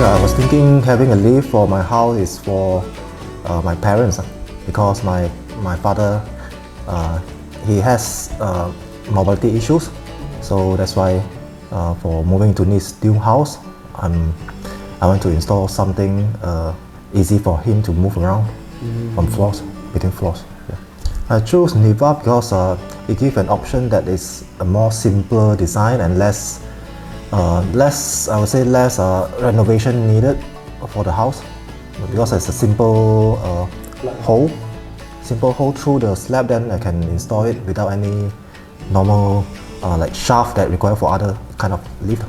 Yeah, I was thinking having a lift for my house is for my parents because my father he has mobility issues, so that's why for moving to this new house, I want to install something easy for him to move around from floors between floors. Yeah. I chose Nibav because it gives an option that is a more simpler design and less renovation needed for the house, because it's a simple hole through the slab. Then I can install it without any normal like shaft that require for other kind of lift.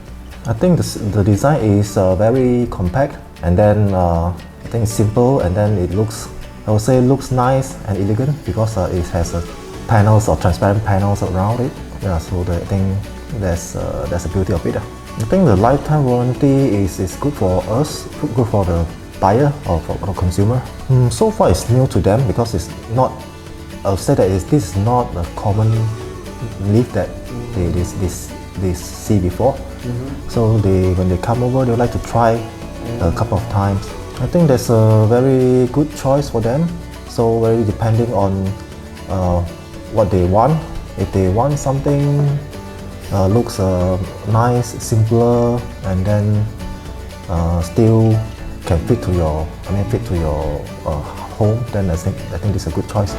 I think the design is very compact, and then I think it's simple, and then it looks nice and elegant because it has panels or transparent panels around it. Yeah, so I think that's the beauty of it. I think the lifetime warranty is good for us, good for the buyer or for the consumer. So far it's new to them because it's not, I'll say that this is not a common lift that they see before. So when they come over, they like to try a couple of times. I think that's a very good choice for them. So very depending on what they want. If they want something looks nice, simpler, and then still can fit to your home, then I think this is a good choice.